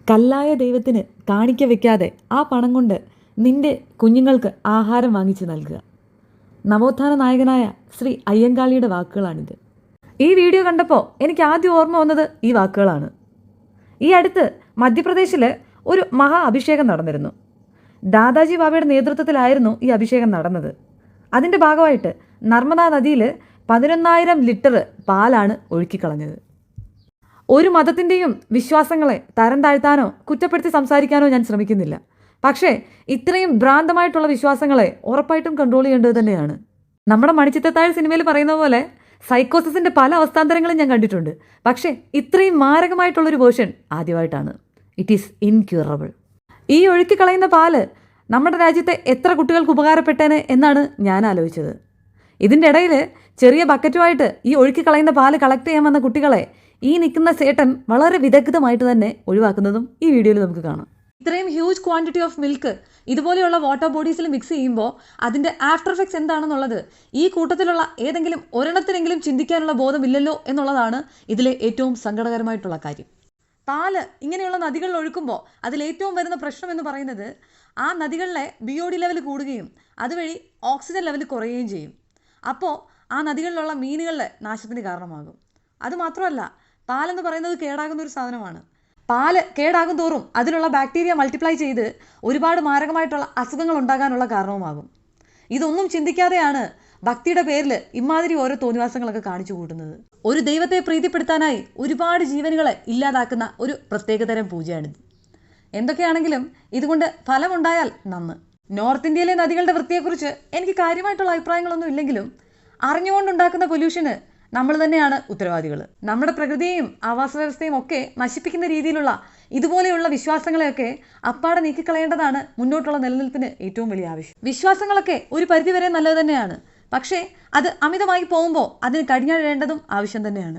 കല്ലായ ദൈവത്തിന് കാണിക്ക വെക്കാതെ ആ പണം കൊണ്ട് നിന്റെ കുഞ്ഞുങ്ങൾക്ക് ആഹാരം വാങ്ങിച്ച് നൽകുക. നവോത്ഥാന നായകനായ ശ്രീ അയ്യങ്കാളിയുടെ വാക്കുകളാണിത്. ഈ വീഡിയോ കണ്ടപ്പോൾ എനിക്ക് ആദ്യം ഓർമ്മ വന്നത് ഈ വാക്കുകളാണ്. ഈ അടുത്ത് മധ്യപ്രദേശിൽ ഒരു മഹാ അഭിഷേകം നടന്നിരുന്നു. ദാദാജി ബാബയുടെ നേതൃത്വത്തിലായിരുന്നു ഈ അഭിഷേകം നടന്നത്. അതിൻ്റെ ഭാഗമായിട്ട് നർമ്മദാ നദിയിൽ 11,000 ലിറ്റർ പാലാണ് ഒഴുക്കിക്കളഞ്ഞത്. ഒരു മതത്തിൻ്റെയും വിശ്വാസങ്ങളെ തരം താഴ്ത്താനോ കുറ്റപ്പെടുത്തി സംസാരിക്കാനോ ഞാൻ ശ്രമിക്കുന്നില്ല. പക്ഷേ ഇത്രയും ഭ്രാന്തമായിട്ടുള്ള വിശ്വാസങ്ങളെ ഉറപ്പായിട്ടും കൺട്രോൾ ചെയ്യേണ്ടത് തന്നെയാണ്. നമ്മുടെ മണിച്ചിത്രത്താഴ് സിനിമയിൽ പറയുന്ന പോലെ സൈക്കോസിൻ്റെ പല അവസ്ഥാന്തരങ്ങളും ഞാൻ കണ്ടിട്ടുണ്ട്. പക്ഷേ ഇത്രയും മാരകമായിട്ടുള്ളൊരു വേർഷൻ ആദ്യമായിട്ടാണ്. It is incurable. ഈ ഒഴുക്കിക്കളയുന്ന പാല് നമ്മുടെ രാജ്യത്തെ എത്ര കുട്ടികൾക്ക് ഉപകാരപ്പെട്ടേനെ എന്നാണ് ഞാൻ ആലോചിച്ചത്. ഇതിൻ്റെ ഇടയിൽ ചെറിയ ബക്കറ്റുമായിട്ട് ഈ ഒഴുക്കിക്കളയുന്ന പാല് കളക്ട് ചെയ്യാൻ വന്ന കുട്ടികളെ ഈ നിൽക്കുന്ന സേട്ടൻ വളരെ വിദഗ്ധമായിട്ട് തന്നെ ഒഴിവാക്കുന്നതും ഈ വീഡിയോയിൽ നമുക്ക് കാണാം. ഇത്രയും ഹ്യൂജ് ക്വാണ്ടിറ്റി ഓഫ് മിൽക്ക് ഇതുപോലെയുള്ള വാട്ടർ ബോഡീസിൽ മിക്സ് ചെയ്യുമ്പോൾ അതിൻ്റെ ആഫ്റ്റർ എഫക്ട്സ് എന്താണെന്നുള്ളത് ഈ കൂട്ടത്തിലുള്ള ഏതെങ്കിലും ഒരെണ്ണത്തിനെങ്കിലും ചിന്തിക്കാനുള്ള ബോധമില്ലല്ലോ എന്നുള്ളതാണ് ഇതിലെ ഏറ്റവും സങ്കടകരമായിട്ടുള്ള കാര്യം. പാല് ഇങ്ങനെയുള്ള നദികളിൽ ഒഴുക്കുമ്പോൾ അതിലേറ്റവും വരുന്ന പ്രശ്നം എന്ന് പറയുന്നത് ആ നദികളിലെ BOD ലെവൽ കൂടുകയും അതുവഴി ഓക്സിജൻ ലെവൽ കുറയുകയും ചെയ്യും. അപ്പോൾ ആ നദികളിലുള്ള മീനുകളുടെ നാശത്തിന് കാരണമാകും. അതുമാത്രമല്ല, പാലെന്ന് പറയുന്നത് കേടാകുന്ന ഒരു സാധനമാണ്. പാല് കേടാകും തോറും അതിലുള്ള ബാക്ടീരിയ മൾട്ടിപ്ലൈ ചെയ്ത് ഒരുപാട് മാരകമായിട്ടുള്ള അസുഖങ്ങൾ ഉണ്ടാകാനുള്ള കാരണവുമാകും. ഇതൊന്നും ചിന്തിക്കാതെയാണ് ഭക്തിയുടെ പേരിൽ ഇമാതിരി ഓരോ തോന്നിവാസങ്ങളൊക്കെ കാണിച്ചു കൂട്ടുന്നത്. ഒരു ദൈവത്തെ പ്രീതിപ്പെടുത്താനായി ഒരുപാട് ജീവനുകളെ ഇല്ലാതാക്കുന്ന ഒരു പ്രത്യേകതരം പൂജയാണിത്. എന്തൊക്കെയാണെങ്കിലും ഇതുകൊണ്ട് ഫലമുണ്ടായാൽ നന്ന്. നോർത്ത് ഇന്ത്യയിലെ നദികളുടെ വൃത്തിയെക്കുറിച്ച് എനിക്ക് കാര്യമായിട്ടുള്ള അഭിപ്രായങ്ങളൊന്നും ഇല്ലെങ്കിലും അറിഞ്ഞുകൊണ്ടുണ്ടാക്കുന്ന പൊല്യൂഷന് നമ്മൾ തന്നെയാണ് ഉത്തരവാദികൾ. നമ്മുടെ പ്രകൃതിയെയും ആവാസ വ്യവസ്ഥയും ഒക്കെ നശിപ്പിക്കുന്ന രീതിയിലുള്ള ഇതുപോലെയുള്ള വിശ്വാസങ്ങളെയൊക്കെ അപ്പാടെ നീക്കിക്കളയേണ്ടതാണ് മുന്നോട്ടുള്ള നിലനിൽപ്പിന് ഏറ്റവും വലിയ ആവശ്യം. വിശ്വാസങ്ങളൊക്കെ ഒരു പരിധിവരെ നല്ലത് തന്നെയാണ്. പക്ഷേ അത് അമിതമായി പോകുമ്പോൾ അതിന് കടിഞ്ഞാഴേണ്ടതും ആവശ്യം തന്നെയാണ്.